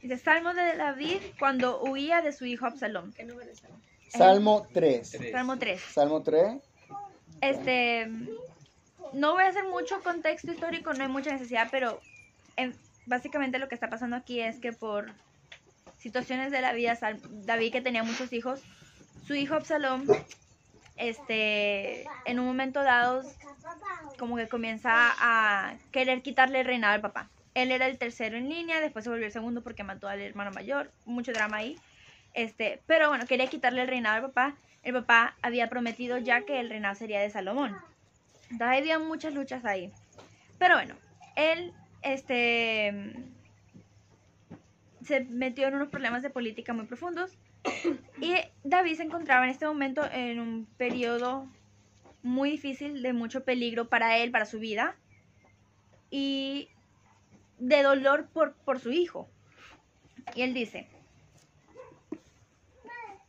Dice, Salmo de David cuando huía de su hijo Absalón. ¿Qué número es? Salmo 3. Salmo 3. Salmo 3. No voy a hacer mucho contexto histórico, no hay mucha necesidad, pero básicamente lo que está pasando aquí es que por situaciones de la vida, David, que tenía muchos hijos, su hijo Absalón, en un momento dado, como que comienza a querer quitarle el reinado al papá. Él era el tercero en línea, después se volvió el segundo porque mató al hermano mayor, mucho drama ahí. Pero bueno, quería quitarle el reinado al papá. El papá había prometido ya que el reinado sería de Salomón. Entonces había muchas luchas ahí. Pero bueno, él se metió en unos problemas de política muy profundos. Y David se encontraba en este momento en un periodo muy difícil, de mucho peligro para él, para su vida. Y de dolor por su hijo. Y él dice,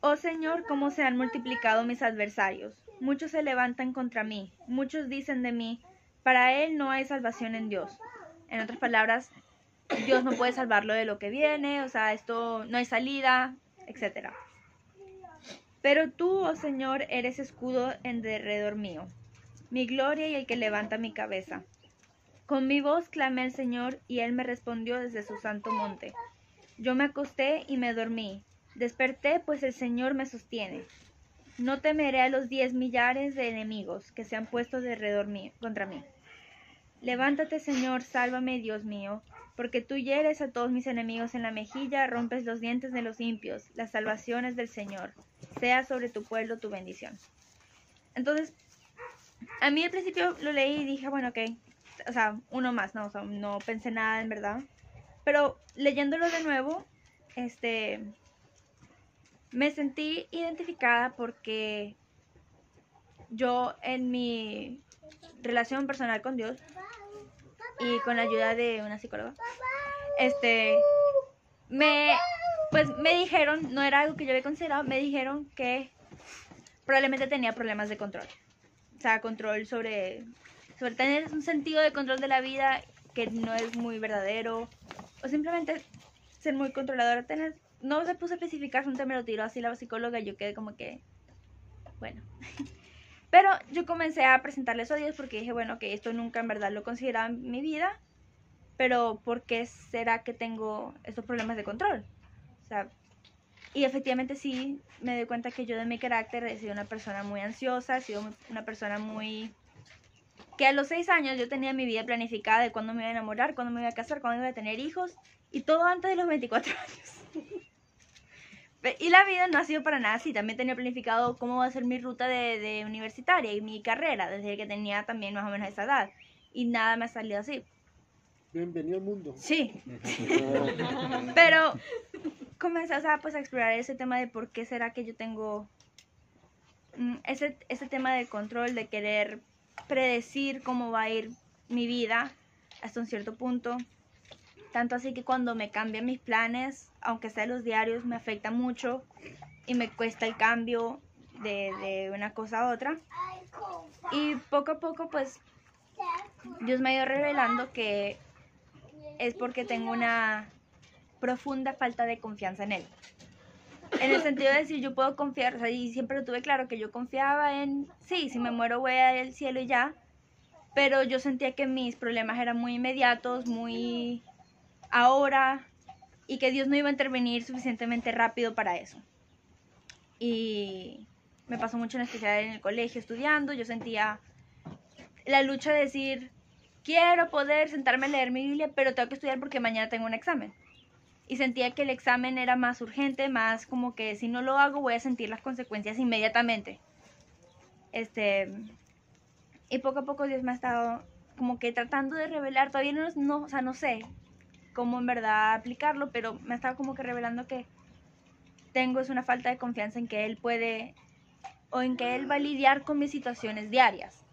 oh Señor, cómo se han multiplicado mis adversarios. Muchos se levantan contra mí. Muchos dicen de mí, para él no hay salvación en Dios. En otras palabras, Dios no puede salvarlo de lo que viene, o sea, esto no hay salida, etc. Pero tú, oh Señor, eres escudo en derredor mío, mi gloria y el que levanta mi cabeza. Con mi voz clamé al Señor y él me respondió desde su santo monte. Yo me acosté y me dormí. Desperté, pues el Señor me sostiene. No temeré a los 10 millares de enemigos que se han puesto contra mí. Levántate, Señor, sálvame, Dios mío, porque tú hieres a todos mis enemigos en la mejilla, rompes los dientes de los impios. La salvación es del Señor. Sea sobre tu pueblo tu bendición. Entonces, a mí al principio lo leí y dije, bueno, ok, o sea, uno más, ¿no? O sea, no pensé nada en verdad. Pero leyéndolo de nuevo, me sentí identificada porque yo en mi relación personal con Dios y con la ayuda de una psicóloga, me dijeron, no era algo que yo había considerado, me dijeron que probablemente tenía problemas de control. O sea, control sobre tener un sentido de control de la vida que no es muy verdadero, o simplemente ser muy controladora, no se puso a especificar, un tema me lo tiró así la psicóloga y yo quedé como que, bueno. Pero yo comencé a presentarle eso a Dios porque dije, bueno, que esto nunca en verdad lo consideraba en mi vida, pero ¿por qué será que tengo estos problemas de control? O sea, y efectivamente sí me doy cuenta que yo de mi carácter he sido una persona muy ansiosa, he sido una persona muy... que a los 6 años yo tenía mi vida planificada de cuándo me iba a enamorar, cuándo me iba a casar, cuándo iba a tener hijos, y todo antes de los 24 años. Y la vida no ha sido para nada así. También tenía planificado cómo va a ser mi ruta de universitaria y mi carrera, desde que tenía también más o menos esa edad. Y nada me ha salido así. Bienvenido al mundo. Sí. Pero comencé a explorar ese tema de por qué será que yo tengo ese tema de control, de querer predecir cómo va a ir mi vida hasta un cierto punto. Tanto así que cuando me cambian mis planes, aunque sea los diarios, me afecta mucho y me cuesta el cambio de una cosa a otra. Y poco a poco, pues, Dios me ha ido revelando que es porque tengo una profunda falta de confianza en Él. En el sentido de decir, yo puedo confiar, o sea, y siempre lo tuve claro, que yo confiaba en, sí, si me muero voy al cielo y ya, pero yo sentía que mis problemas eran muy inmediatos, muy ahora, y que Dios no iba a intervenir suficientemente rápido para eso. Y me pasó mucho en especial en el colegio estudiando, yo sentía la lucha de decir, quiero poder sentarme a leer mi Biblia, pero tengo que estudiar porque mañana tengo un examen. Y sentía que el examen era más urgente, más como que si no lo hago voy a sentir las consecuencias inmediatamente. Y poco a poco Dios me ha estado como que tratando de revelar, todavía no sé cómo en verdad aplicarlo, pero me ha estado como que revelando que tengo es una falta de confianza en que Él puede, o en que Él va a lidiar con mis situaciones diarias.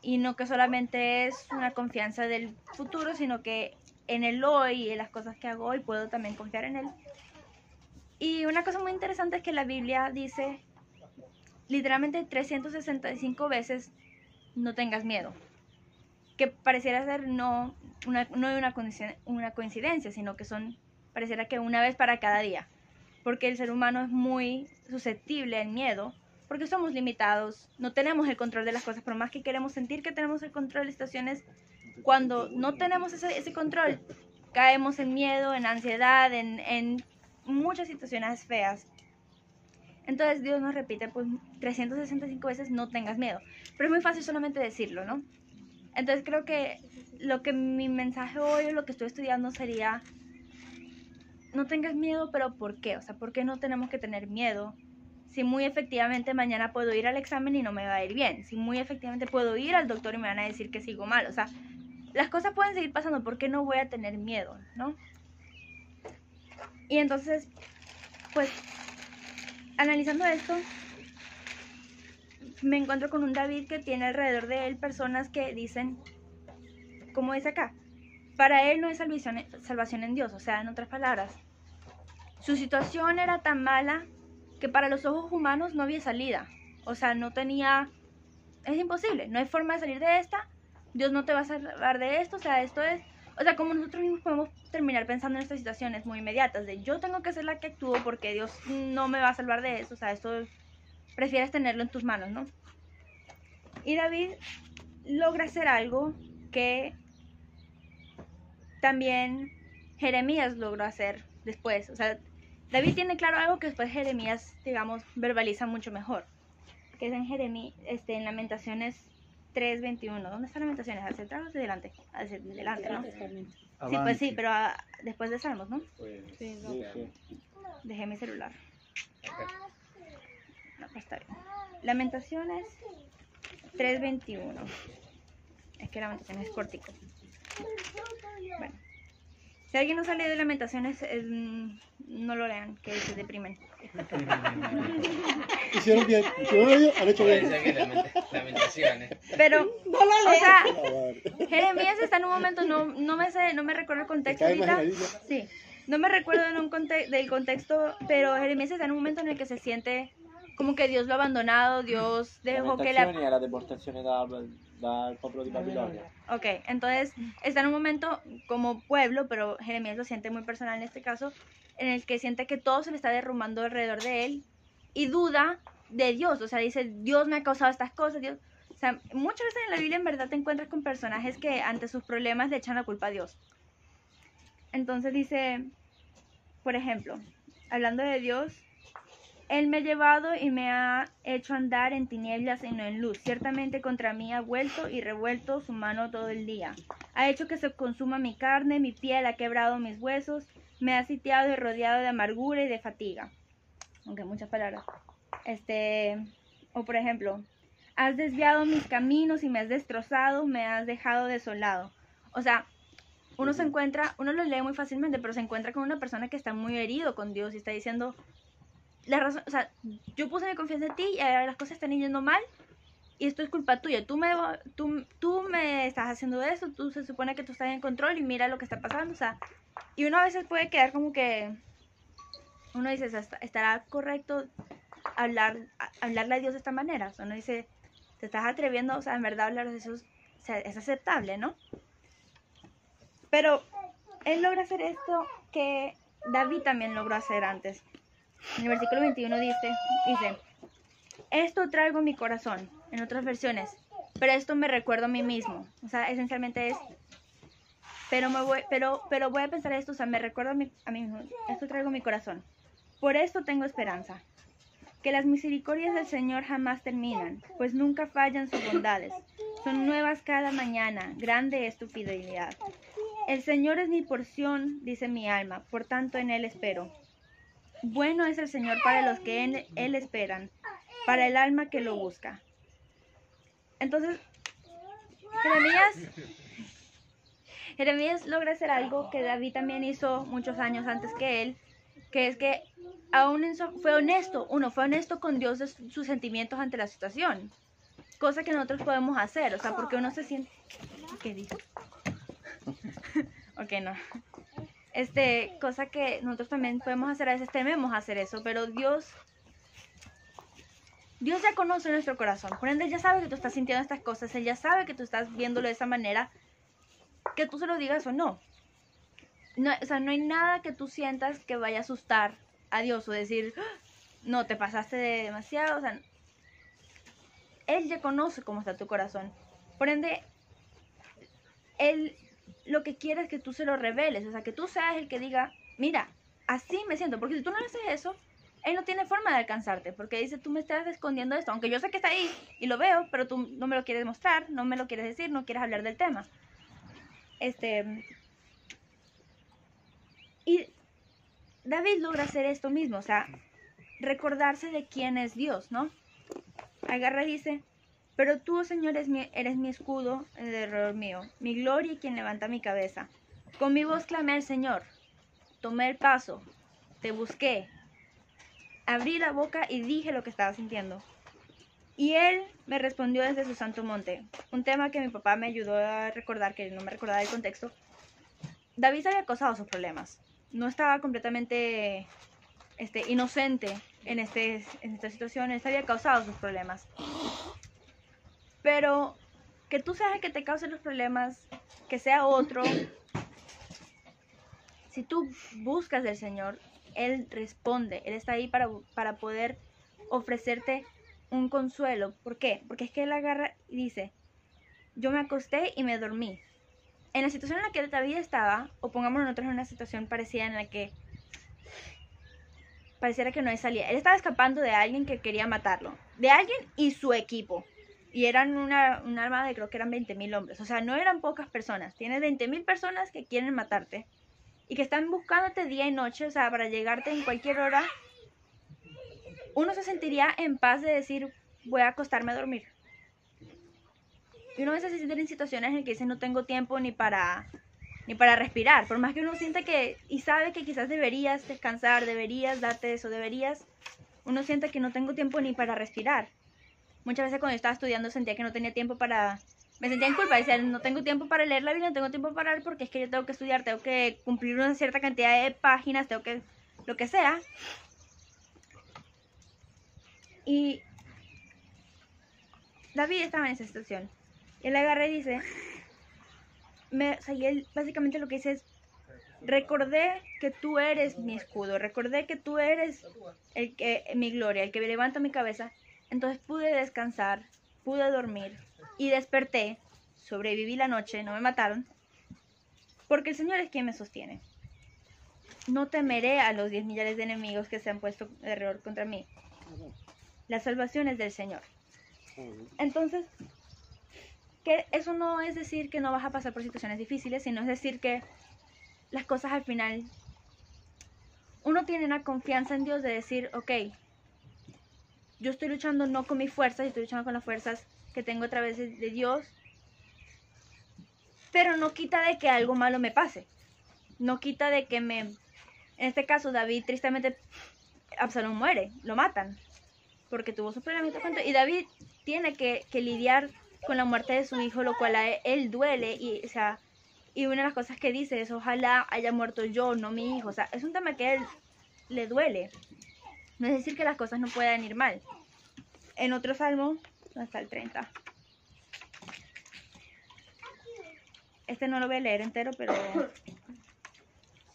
Y no que solamente es una confianza del futuro, sino que en el hoy y en las cosas que hago hoy puedo también confiar en Él. Y una cosa muy interesante es que la Biblia dice literalmente 365 veces no tengas miedo, que pareciera ser no una coincidencia, sino que son pareciera que una vez para cada día, porque el ser humano es muy susceptible al miedo, porque somos limitados, no tenemos el control de las cosas, por más que queremos sentir que tenemos el control de situaciones, cuando no tenemos ese control, caemos en miedo, en ansiedad, en muchas situaciones feas. Entonces Dios nos repite pues 365 veces no tengas miedo, pero es muy fácil solamente decirlo, ¿no? Entonces creo que lo que mi mensaje hoy o lo que estoy estudiando sería: no tengas miedo, pero ¿por qué? O sea, ¿por qué no tenemos que tener miedo? Si muy efectivamente mañana puedo ir al examen y no me va a ir bien, si muy efectivamente puedo ir al doctor y me van a decir que sigo mal, o sea, las cosas pueden seguir pasando, ¿por qué no voy a tener miedo, no? Y entonces, pues, analizando esto, me encuentro con un David que tiene alrededor de él personas que dicen, como dice acá, para él no hay salvación en Dios, o sea, en otras palabras, su situación era tan mala que para los ojos humanos no había salida, o sea, no tenía, es imposible, no hay forma de salir de esta, Dios no te va a salvar de esto, o sea, esto es, o sea, como nosotros mismos podemos terminar pensando en estas situaciones muy inmediatas, de yo tengo que ser la que actúo porque Dios no me va a salvar de eso, o sea, esto prefieres tenerlo en tus manos, ¿no? Y David logra hacer algo que también Jeremías logró hacer después, o sea, David tiene claro algo que después Jeremías, digamos, verbaliza mucho mejor, que es en Jeremías, en Lamentaciones 3:21. ¿Dónde están Lamentaciones? ¿Hacia atrás o hacia adelante? Hacia adelante, ¿no? Sí, pues sí, pero después de Salmos, ¿no? Sí. Dejé mi celular. No, pues está bien. Lamentaciones 3:21. Es que Lamentaciones es cortico. Bueno. Si alguien no sale de Lamentaciones, no lo lean, que se deprimen. Hicieron bien, han hecho bien. Lamentaciones. Pero, o sea, Jeremías está en un momento, no me recuerdo el contexto ahorita. Sí, no me recuerdo del contexto, pero Jeremías está en un momento en el que se siente como que Dios lo ha abandonado, Dios dejó que la... la deportazione dal popolo di Babilonia. Ok, entonces está en un momento como pueblo, pero Jeremías lo siente muy personal en este caso, en el que siente que todo se le está derrumbando alrededor de él y duda de Dios, o sea, dice, Dios me ha causado estas cosas, Dios... O sea, muchas veces en la Biblia en verdad te encuentras con personajes que ante sus problemas le echan la culpa a Dios. Entonces dice, por ejemplo, hablando de Dios, Él me ha llevado y me ha hecho andar en tinieblas y no en luz. Ciertamente contra mí ha vuelto y revuelto su mano todo el día. Ha hecho que se consuma mi carne, mi piel ha quebrado mis huesos, me ha sitiado y rodeado de amargura y de fatiga. Aunque muchas palabras. O por ejemplo, has desviado mis caminos y me has destrozado, me has dejado desolado. O sea, uno lo lee muy fácilmente, pero se encuentra con una persona que está muy herido con Dios y está diciendo... La razón, o sea, yo puse mi confianza en ti y ahora las cosas están yendo mal y esto es culpa tuya. Tú me estás haciendo eso, tú se supone que tú estás en control y mira lo que está pasando, o sea, y uno a veces puede quedar como que uno dice, ¿estará correcto hablarle a Dios de esta manera? O sea, uno dice, te estás atreviendo, o sea, en verdad hablar de eso, o sea, es aceptable, ¿no? Pero él logra hacer esto que David también logró hacer antes. En el versículo 21 dice, esto traigo en mi corazón, en otras versiones, pero esto me recuerdo a mí mismo. O sea, esencialmente es, pero voy a pensar esto, o sea, me recuerdo a mí mismo, esto traigo en mi corazón. Por esto tengo esperanza, que las misericordias del Señor jamás terminan, pues nunca fallan sus bondades. Son nuevas cada mañana, grande es tu fidelidad. El Señor es mi porción, dice mi alma, por tanto en Él espero. Bueno es el Señor para los que en Él esperan, para el alma que lo busca. Entonces, Jeremías logra hacer algo que David también hizo muchos años antes que él, que es que fue honesto con Dios de sus sentimientos ante la situación, cosa que nosotros podemos hacer, o sea, porque uno se siente... ¿Qué dice? Ok, no. Cosa que nosotros también podemos hacer, a veces tememos hacer eso, pero Dios ya conoce nuestro corazón, por ende Él ya sabe que tú estás sintiendo estas cosas, Él ya sabe que tú estás viéndolo de esa manera, que tú se lo digas o no. no, o sea, no hay nada que tú sientas que vaya a asustar a Dios o decir, "Ah, no, te pasaste de demasiado". O sea, Él ya conoce cómo está tu corazón. Por ende, Él lo que quiere es que tú se lo reveles. O sea, que tú seas el que diga, mira, así me siento. Porque si tú no le haces eso, Él no tiene forma de alcanzarte. Porque dice, tú me estás escondiendo esto. Aunque yo sé que está ahí y lo veo, pero tú no me lo quieres mostrar, no me lo quieres decir, no quieres hablar del tema. Y David logra hacer esto mismo. O sea, recordarse de quién es Dios, ¿no? Agarra y dice, pero tú, oh Señor, eres mi escudo, el derredor mío, mi gloria y quien levanta mi cabeza. Con mi voz clamé al Señor, tomé el paso, te busqué, abrí la boca y dije lo que estaba sintiendo. Y Él me respondió desde su santo monte. Un tema que mi papá me ayudó a recordar, que no me recordaba el contexto. David había causado sus problemas. No estaba completamente inocente en esta situación. Él había causado sus problemas. Pero que tú seas el que te cause los problemas, que sea otro, si tú buscas del Señor, Él responde. Él está ahí para poder ofrecerte un consuelo. ¿Por qué? Porque es que Él agarra y dice, yo me acosté y me dormí. En la situación en la que David estaba, o pongámonos nosotros en una situación parecida en la que pareciera que no hay salida. Él estaba escapando de alguien que quería matarlo. De alguien y su equipo. Y eran una armada de, creo que eran 20.000 hombres. O sea, no eran pocas personas. Tienes 20.000 personas que quieren matarte. Y que están buscándote día y noche. O sea, para llegarte en cualquier hora. Uno se sentiría en paz de decir, voy a acostarme a dormir. Y uno a veces se siente en situaciones en las que dice, no tengo tiempo ni para respirar. Por más que uno siente que, y sabe que quizás deberías descansar, deberías darte eso, uno siente que no tengo tiempo ni para respirar. Muchas veces cuando yo estaba estudiando sentía que no tenía tiempo me sentía en culpa, decía, no tengo tiempo para leer la Biblia, no tengo tiempo para leer porque es que yo tengo que estudiar, tengo que cumplir una cierta cantidad de páginas, tengo que, lo que sea. Y David estaba en esa situación. Él agarra y dice, y él básicamente lo que dice es, recordé que tú eres mi escudo, recordé que tú eres mi gloria, el que levanta mi cabeza. Entonces pude descansar, pude dormir y desperté, sobreviví la noche, no me mataron, porque el Señor es quien me sostiene. No temeré a los 10 millares de enemigos que se han puesto alrededor contra mí. La salvación es del Señor. Entonces, que eso no es decir que no vas a pasar por situaciones difíciles, sino es decir que las cosas al final, uno tiene una confianza en Dios de decir, ok, yo estoy luchando no con mis fuerzas, estoy luchando con las fuerzas que tengo a través de Dios, pero no quita de que algo malo me pase, no quita de que en este caso David tristemente, Absalón muere, lo matan, porque tuvo su problema y David tiene que lidiar con la muerte de su hijo, lo cual a él duele, y una de las cosas que dice es, ojalá haya muerto yo, no mi hijo. O sea, es un tema que a él le duele. No es decir que las cosas no puedan ir mal. En otro salmo, ¿dónde está el 30? Este no lo voy a leer entero, pero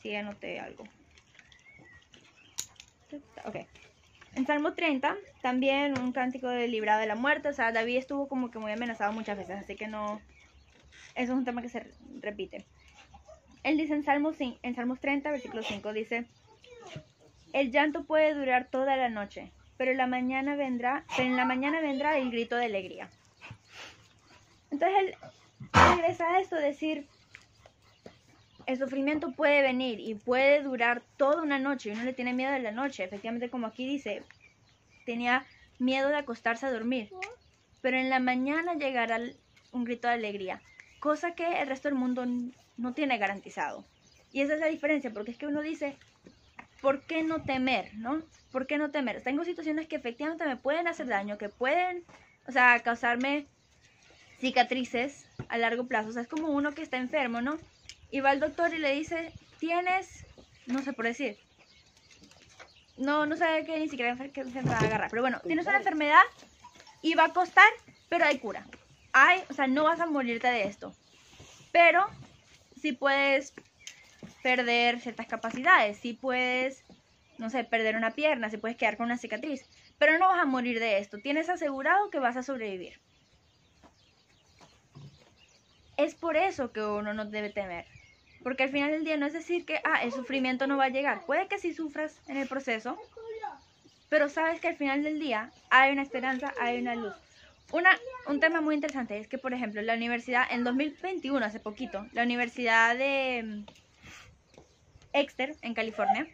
sí anoté algo. Ok. En Salmo 30, también un cántico de librado de la muerte. O sea, David estuvo como que muy amenazado muchas veces, así que no... Eso es un tema que se repite. Él dice en Salmos 30, versículo 5, dice, el llanto puede durar toda la noche, pero en la mañana vendrá el grito de alegría. Entonces él regresa a esto, decir, el sufrimiento puede venir y puede durar toda una noche, y uno le tiene miedo de la noche, efectivamente como aquí dice, tenía miedo de acostarse a dormir, pero en la mañana llegará un grito de alegría, cosa que el resto del mundo no tiene garantizado. Y esa es la diferencia, porque es que uno dice, ¿por qué no temer? ¿No? ¿Por qué no temer? Tengo situaciones que efectivamente me pueden hacer daño, que pueden, o sea, causarme cicatrices a largo plazo. O sea, es como uno que está enfermo, ¿no? Y va al doctor y le dice, tienes, no sé por decir, no sabe qué ni siquiera qué enfermedad agarrar, pero bueno, tienes una enfermedad y va a costar, pero hay cura. O sea, no vas a morirte de esto, pero sí puedes perder ciertas capacidades, sí puedes, no sé, perder una pierna, sí puedes quedar con una cicatriz, pero no vas a morir de esto, tienes asegurado que vas a sobrevivir. Es por eso que uno no debe temer, porque al final del día no es decir que el sufrimiento no va a llegar, puede que sí sufras en el proceso, pero sabes que al final del día hay una esperanza, hay una luz. Un tema muy interesante es que, por ejemplo, la universidad, en 2021, hace poquito, la Universidad de Exeter, en California,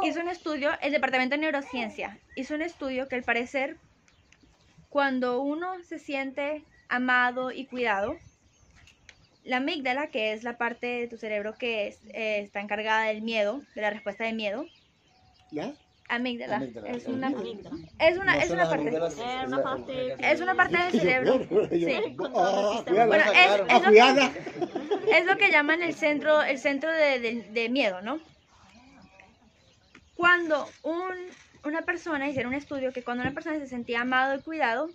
hizo un estudio, el Departamento de Neurociencia, hizo un estudio que al parecer, cuando uno se siente amado y cuidado, la amígdala, que es la parte de tu cerebro que está encargada del miedo, de la respuesta de miedo, ¿Ya? amígdala, Amígdala, es una amígdala. es una parte del cerebro, sí. Cuidada. Es lo que llaman el centro de miedo, ¿no? Cuando una persona, hicieron un estudio que cuando una persona se sentía amado y cuidado,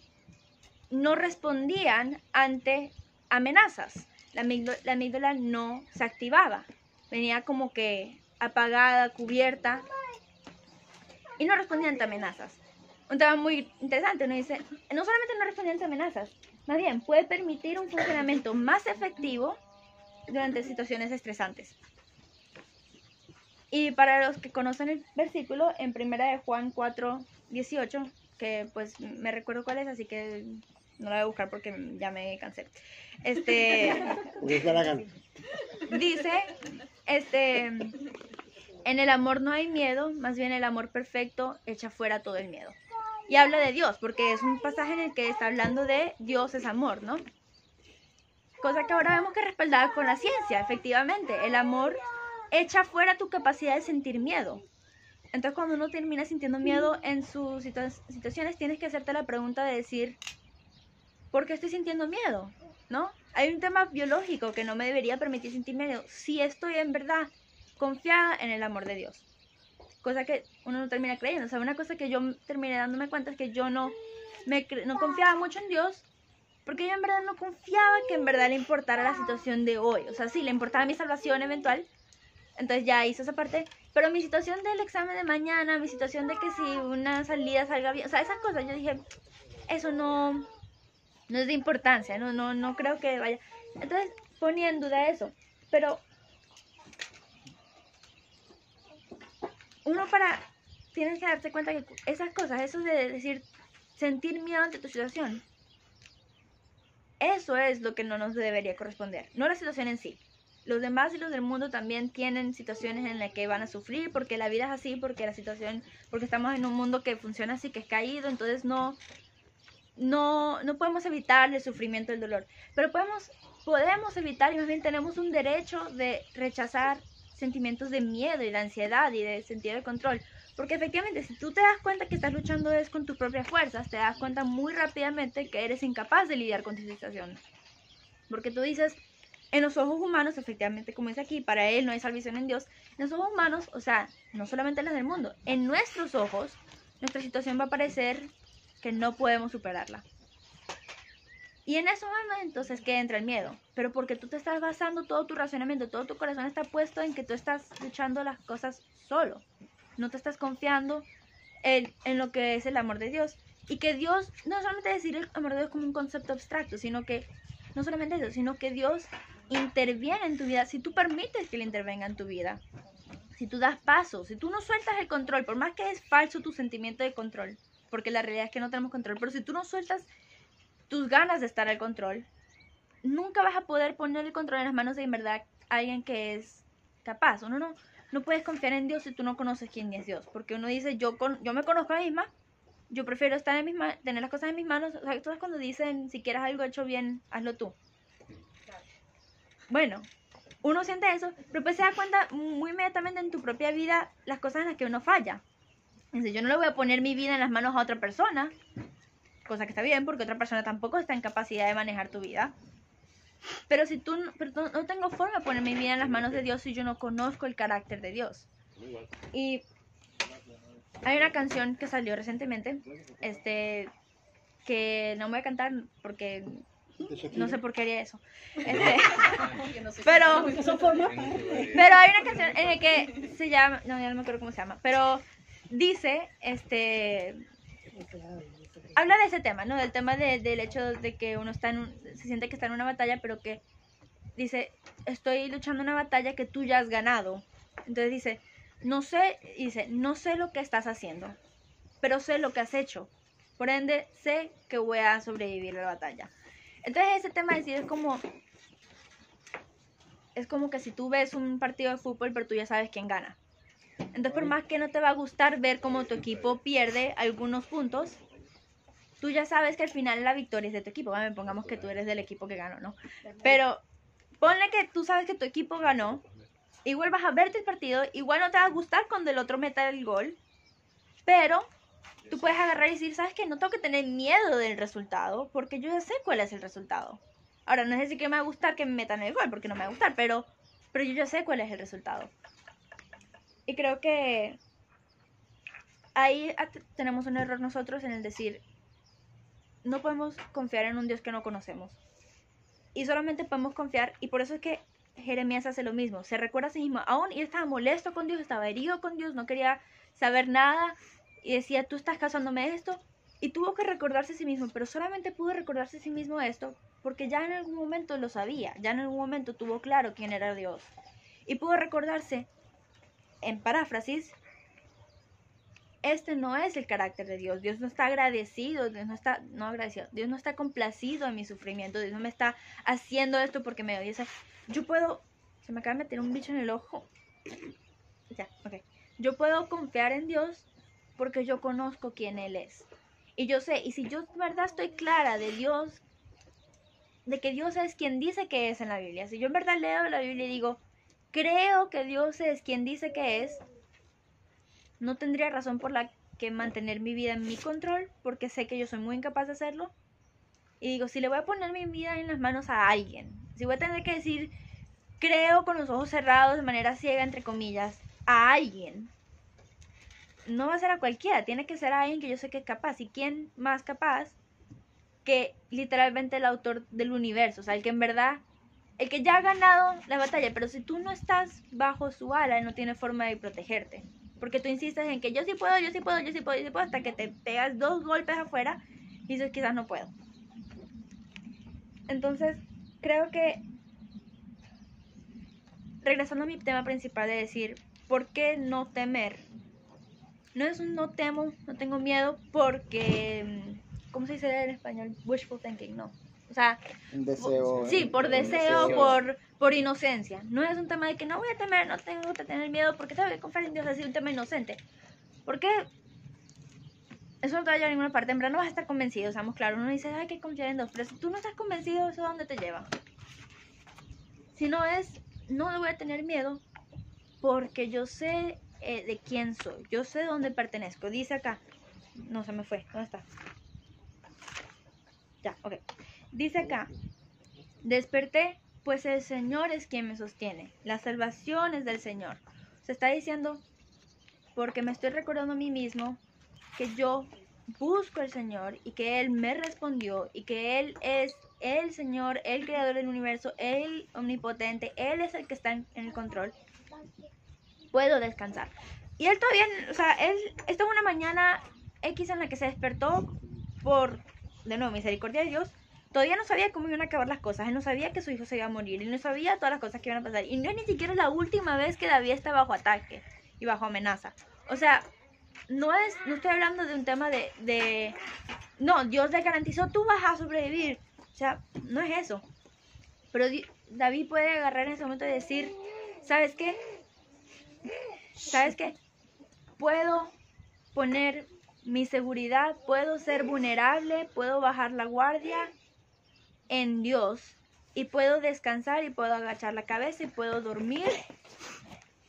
no respondían ante amenazas. La amígdala no se activaba, venía como que apagada, cubierta, y no respondían ante amenazas. Un tema muy interesante, uno dice, no solamente no respondían ante amenazas, más bien puede permitir un funcionamiento más efectivo durante situaciones estresantes. Y para los que conocen el versículo, en 1 de Juan 4:18, que pues me recuerdo cuál es, así que no la voy a buscar porque ya me cansé. Dice, en el amor no hay miedo, más bien el amor perfecto echa fuera todo el miedo. Y habla de Dios, porque es un pasaje en el que está hablando de Dios es amor, ¿no? Cosa que ahora vemos que respaldada con la ciencia, efectivamente. El amor echa fuera tu capacidad de sentir miedo. Entonces, cuando uno termina sintiendo miedo en sus situaciones, tienes que hacerte la pregunta de decir, ¿por qué estoy sintiendo miedo? ¿No? Hay un tema biológico que no me debería permitir sentir miedo si estoy en verdad confiada en el amor de Dios. Cosa que uno no termina creyendo. O sea, una cosa que yo terminé dándome cuenta es que yo no confiaba mucho en Dios, porque yo en verdad no confiaba que en verdad le importara la situación de hoy. O sea, sí, le importaba mi salvación eventual. Entonces ya hizo esa parte. Pero mi situación del examen de mañana, mi situación de que si una salida salga bien, o sea, esas cosas, yo dije, eso no es de importancia, no creo que vaya. Entonces ponía en duda eso. Pero tienes que darte cuenta que esas cosas, eso de decir, sentir miedo ante tu situación, eso es lo que no nos debería corresponder, no la situación en sí. Los demás y los del mundo también tienen situaciones en las que van a sufrir, porque la vida es así, porque estamos en un mundo que funciona así, que es caído, entonces no podemos evitar el sufrimiento y el dolor, pero podemos evitar, y más bien tenemos un derecho de rechazar sentimientos de miedo y de ansiedad y de sentido de control, porque efectivamente si tú te das cuenta que estás luchando es con tus propias fuerzas, te das cuenta muy rápidamente que eres incapaz de lidiar con tu situación, porque tú dices, en los ojos humanos, efectivamente, como dice aquí, para él no hay salvación en Dios, en los ojos humanos, o sea, no solamente en los del mundo, en nuestros ojos, nuestra situación va a parecer que no podemos superarla. Y en esos momentos es que entra el miedo, pero porque tú te estás basando todo tu razonamiento, todo tu corazón está puesto en que tú estás luchando las cosas solo, no te estás confiando en lo que es el amor de Dios. Y que Dios, no solamente decir el amor de Dios como un concepto abstracto, sino que, no solamente eso, sino que Dios interviene en tu vida si tú permites que Él intervenga en tu vida. Si tú das pasos, si tú no sueltas el control, por más que es falso tu sentimiento de control, porque la realidad es que no tenemos control, pero si tú no sueltas tus ganas de estar al control, nunca vas a poder poner el control en las manos de en verdad alguien que es capaz. Uno no puedes confiar en Dios si tú no conoces quién es Dios, porque uno dice, yo me conozco a mí misma, yo prefiero estar tener las cosas en mis manos. O sea, todas cuando dicen, si quieres algo hecho bien, hazlo tú. Bueno, uno siente eso, pero pues se da cuenta muy inmediatamente en tu propia vida las cosas en las que uno falla. Dice, yo no le voy a poner mi vida en las manos a otra persona, cosa que está bien, porque otra persona tampoco está en capacidad de manejar tu vida. Pero no tengo forma de poner mi vida en las manos de Dios si yo no conozco el carácter de Dios. Y hay una canción que salió recientemente, que no voy a cantar porque De Shakira. No sé por qué haría eso. Pero Son formas. Pero hay una canción en la que se llama, no, ya no me acuerdo cómo se llama, pero dice, habla de ese tema, ¿no? Del tema del hecho de que uno está se siente que está en una batalla, pero que dice, estoy luchando una batalla que tú ya has ganado. Entonces dice, no sé lo que estás haciendo, pero sé lo que has hecho. Por ende, sé que voy a sobrevivir a la batalla. Entonces ese tema de decir es como que si tú ves un partido de fútbol, pero tú ya sabes quién gana. Entonces, por más que no te va a gustar ver cómo tu equipo pierde algunos puntos, tú ya sabes que al final la victoria es de tu equipo. Bueno, pongamos que tú eres del equipo que ganó, ¿no? Pero ponle que tú sabes que tu equipo ganó, igual vas a verte el partido, igual no te va a gustar cuando el otro meta el gol, pero tú puedes agarrar y decir, ¿sabes qué? No tengo que tener miedo del resultado, porque yo ya sé cuál es el resultado. Ahora, no es decir que me va a gustar que me metan el gol, porque no me va a gustar, pero yo ya sé cuál es el resultado. Y creo que ahí tenemos un error nosotros en el decir, no podemos confiar en un Dios que no conocemos. Y solamente podemos confiar, y por eso es que Jeremías hace lo mismo, se recuerda a sí mismo, aún él estaba molesto con Dios, estaba herido con Dios, no quería saber nada, y decía, tú estás causándome esto, y tuvo que recordarse a sí mismo, pero solamente pudo recordarse a sí mismo esto, porque ya en algún momento lo sabía, ya en algún momento tuvo claro quién era Dios, y pudo recordarse, en paráfrasis, este no es el carácter de Dios. Dios no está agradecido, Dios no está, no agradecido, Dios no está complacido en mi sufrimiento, Dios no me está haciendo esto porque me odia. Yo puedo, se me acaba de meter un bicho en el ojo. Ya, ok. Yo puedo confiar en Dios porque yo conozco quién Él es. Y yo sé, y si yo de verdad estoy clara de Dios, de que Dios es quien dice que es en la Biblia, si yo en verdad leo la Biblia y digo, creo que Dios es quien dice que es, no tendría razón por la que mantener mi vida en mi control, porque sé que yo soy muy incapaz de hacerlo. Y digo, si le voy a poner mi vida en las manos a alguien, si voy a tener que decir, creo con los ojos cerrados, de manera ciega, entre comillas, a alguien, no va a ser a cualquiera, tiene que ser a alguien que yo sé que es capaz. ¿Y quién más capaz que literalmente el autor del universo? O sea, el que en verdad, el que ya ha ganado la batalla, pero si tú no estás bajo su ala, él no tiene forma de protegerte. Porque tú insistes en que yo sí puedo, yo sí puedo, yo sí puedo, yo sí puedo, hasta que te pegas 2 golpes afuera y dices, quizás no puedo. Entonces, creo que, regresando a mi tema principal de decir, ¿por qué no temer? No es un no temo, no tengo miedo porque, ¿cómo se dice en español? Wishful thinking, no. O sea, Un deseo. sí, por deseo, por inocencia. No es un tema de que no voy a temer, no tengo que tener miedo porque tengo que confiar en Dios, así un tema inocente. Porque eso no te va a llevar a ninguna parte. En verdad no vas a estar convencido, seamos claros. Uno dice, hay que confiar en Dios, pero si tú no estás convencido, ¿eso a dónde te lleva? Si no es, no voy a tener miedo porque yo sé de quién soy. Yo sé dónde pertenezco. Dice acá, no se me fue, ¿dónde está? Ya, ok. Dice acá, desperté, pues el Señor es quien me sostiene. La salvación es del Señor. Se está diciendo, porque me estoy recordando a mí mismo que yo busco al Señor y que Él me respondió y que Él es el Señor, el creador del universo, el omnipotente, Él es el que está en el control. Puedo descansar. Y Él todavía, o sea, esta es una mañana X en la que se despertó por, de nuevo, misericordia de Dios. Todavía no sabía cómo iban a acabar las cosas. Él no sabía que su hijo se iba a morir. Él no sabía todas las cosas que iban a pasar. Y no es ni siquiera la última vez que David está bajo ataque y bajo amenaza. O sea, no estoy hablando de un tema de no, Dios le garantizó, tú vas a sobrevivir. O sea, no es eso. Pero David puede agarrar en ese momento y decir, ¿sabes qué? ¿Sabes qué? Puedo poner mi seguridad, puedo ser vulnerable, puedo bajar la guardia en Dios y puedo descansar y puedo agachar la cabeza y puedo dormir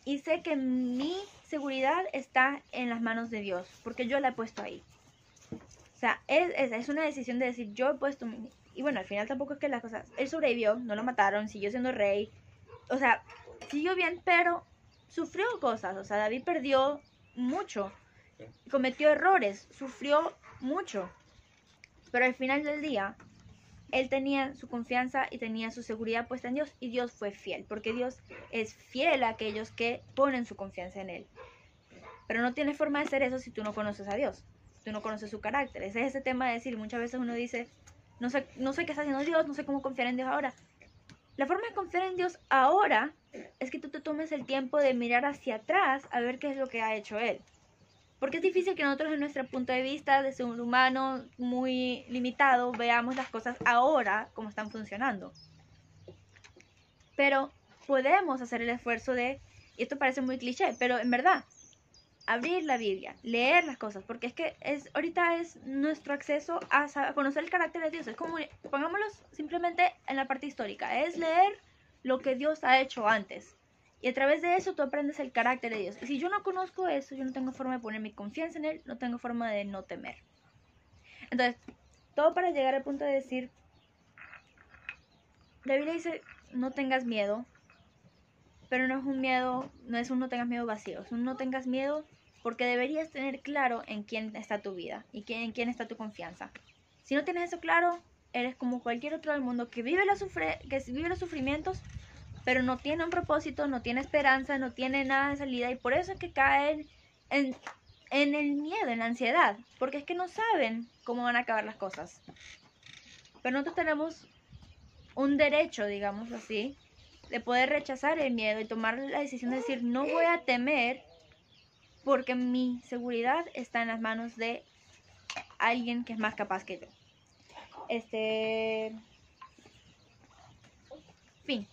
y sé que mi seguridad está en las manos de Dios porque yo la he puesto ahí. O sea, es una decisión de decir, yo he puesto y bueno, al final tampoco es que las cosas, él sobrevivió, no lo mataron, siguió siendo rey, o sea, siguió bien, pero sufrió cosas. O sea, David perdió mucho, cometió errores, sufrió mucho, pero al final del día él tenía su confianza y tenía su seguridad puesta en Dios, y Dios fue fiel, porque Dios es fiel a aquellos que ponen su confianza en él. Pero no tienes forma de hacer eso si tú no conoces a Dios, si tú no conoces su carácter. Ese es ese tema de decir, muchas veces uno dice, no sé qué está haciendo Dios, no sé cómo confiar en Dios ahora. La forma de confiar en Dios ahora es que tú te tomes el tiempo de mirar hacia atrás a ver qué es lo que ha hecho Él. Porque es difícil que nosotros, en nuestro punto de vista de ser un humano muy limitado, veamos las cosas ahora como están funcionando. Pero podemos hacer el esfuerzo de, y esto parece muy cliché, pero en verdad, abrir la Biblia, leer las cosas, porque es que ahorita es nuestro acceso a conocer el carácter de Dios. Es como, pongámoslo simplemente en la parte histórica, es leer lo que Dios ha hecho antes. Y a través de eso tú aprendes el carácter de Dios. Y si yo no conozco eso, yo no tengo forma de poner mi confianza en Él, no tengo forma de no temer. Entonces, todo para llegar al punto de decir, la Biblia dice, no tengas miedo, pero no es un miedo, no es un no tengas miedo vacío, es un no tengas miedo porque deberías tener claro en quién está tu vida y en quién está tu confianza. Si no tienes eso claro, eres como cualquier otro del mundo que vive los sufrimientos, pero no tiene un propósito, no tiene esperanza, no tiene nada de salida, y por eso es que caen en el miedo, en la ansiedad, porque es que no saben cómo van a acabar las cosas. Pero nosotros tenemos un derecho, digámoslo así, de poder rechazar el miedo y tomar la decisión de decir, no voy a temer porque mi seguridad está en las manos de alguien que es más capaz que yo. Fin.